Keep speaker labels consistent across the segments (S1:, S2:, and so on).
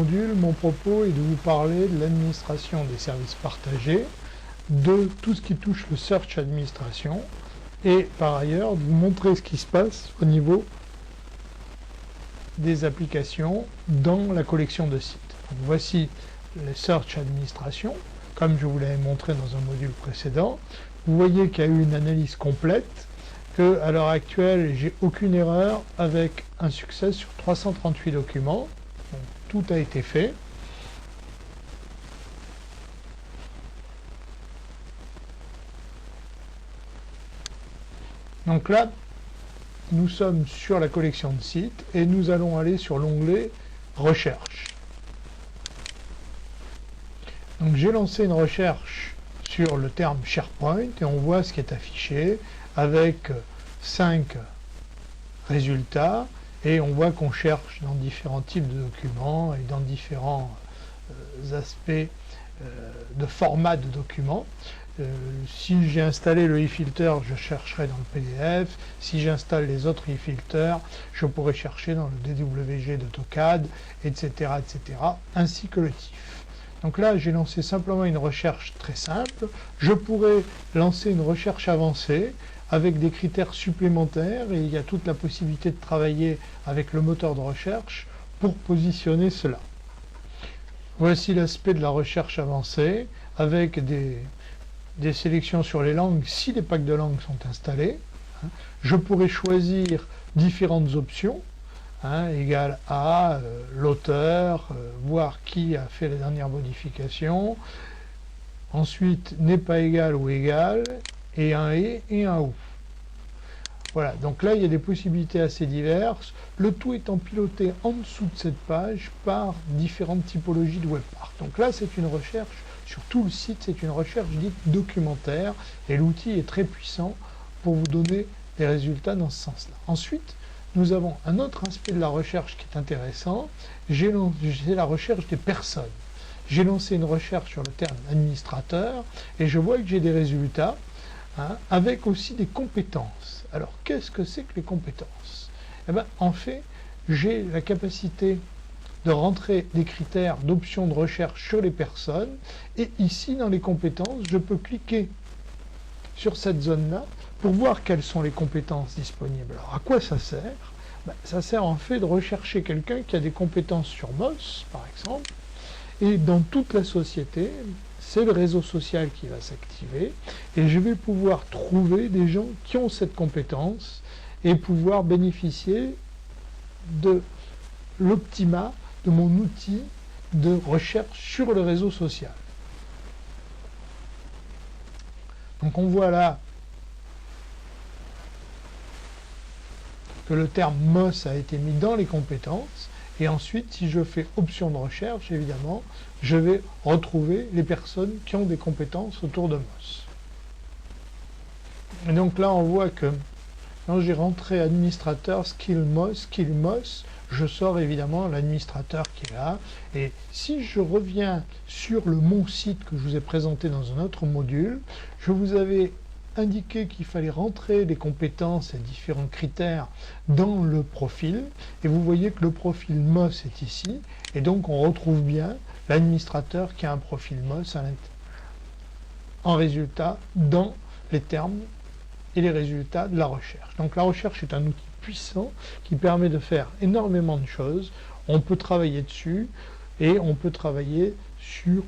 S1: module, mon propos est de vous parler de l'administration des services partagés, de tout ce qui touche le Search Administration, et par ailleurs de vous montrer ce qui se passe au niveau des applications dans la collection de sites. Donc, voici le Search Administration, comme je vous l'avais montré dans un module précédent. Vous voyez qu'il y a eu une analyse complète, qu'à l'heure actuelle, j'ai aucune erreur avec un succès sur 338 documents. Donc, tout a été fait. Donc là, nous sommes sur la collection de sites et nous allons aller sur l'onglet Recherche. Donc j'ai lancé une recherche sur le terme SharePoint et on voit ce qui est affiché avec 5 résultats et on voit qu'on cherche dans différents types de documents et dans différents aspects de format de documents. Si j'ai installé le e-filter, je chercherai dans le PDF. Si j'installe les autres e-filters, je pourrai chercher dans le DWG d'AutoCAD, etc., etc., ainsi que le TIFF. Donc là, j'ai lancé simplement une recherche très simple. Je pourrais lancer une recherche avancée avec des critères supplémentaires et il y a toute la possibilité de travailler avec le moteur de recherche pour positionner cela. Voici l'aspect de la recherche avancée avec des sélections sur les langues si les packs de langues sont installés. Je pourrais choisir différentes options, égal à l'auteur, voir qui a fait la dernière modification, ensuite n'est pas égal ou égal, et un et un ou. Voilà, donc là il y a des possibilités assez diverses, le tout étant piloté en dessous de cette page par différentes typologies de WebPart. Donc là c'est une recherche sur tout le site, c'est une recherche dite documentaire, et l'outil est très puissant pour vous donner des résultats dans ce sens-là. Ensuite, nous avons un autre aspect de la recherche qui est intéressant, c'est la recherche des personnes. J'ai lancé une recherche sur le terme administrateur, et je vois que j'ai des résultats, avec aussi des compétences. Alors, qu'est-ce que c'est que les compétences? Eh bien, en fait, j'ai la capacité de rentrer des critères d'options de recherche sur les personnes, et ici, dans les compétences, je peux cliquer sur cette zone-là pour voir quelles sont les compétences disponibles. Alors, à quoi ça sert? Ça sert en fait de rechercher quelqu'un qui a des compétences sur Moz, par exemple, et dans toute la société, c'est le réseau social qui va s'activer, et je vais pouvoir trouver des gens qui ont cette compétence et pouvoir bénéficier de l'optima de mon outil de recherche sur le réseau social. Donc on voit là que le terme MOS a été mis dans les compétences, et ensuite, si je fais option de recherche, évidemment, je vais retrouver les personnes qui ont des compétences autour de MOS. Et donc là, on voit que quand j'ai rentré administrateur, skill MOS, je sors évidemment l'administrateur qui est là. Et si je reviens sur le mon site que je vous ai présenté dans un autre module, je vous avais indiqué qu'il fallait rentrer les compétences et différents critères dans le profil. Et vous voyez que le profil MOS est ici. Et donc on retrouve bien l'administrateur qui a un profil MOS en résultat dans les termes et les résultats de la recherche. Donc la recherche est un outil puissant qui permet de faire énormément de choses. On peut travailler dessus et on peut travailler sur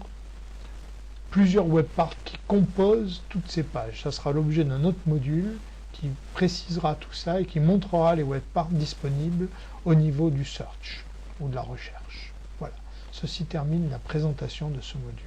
S1: plusieurs webparts qui composent toutes ces pages. Ça sera l'objet d'un autre module qui précisera tout ça et qui montrera les webparts disponibles au niveau du search ou de la recherche. Voilà, ceci termine la présentation de ce module.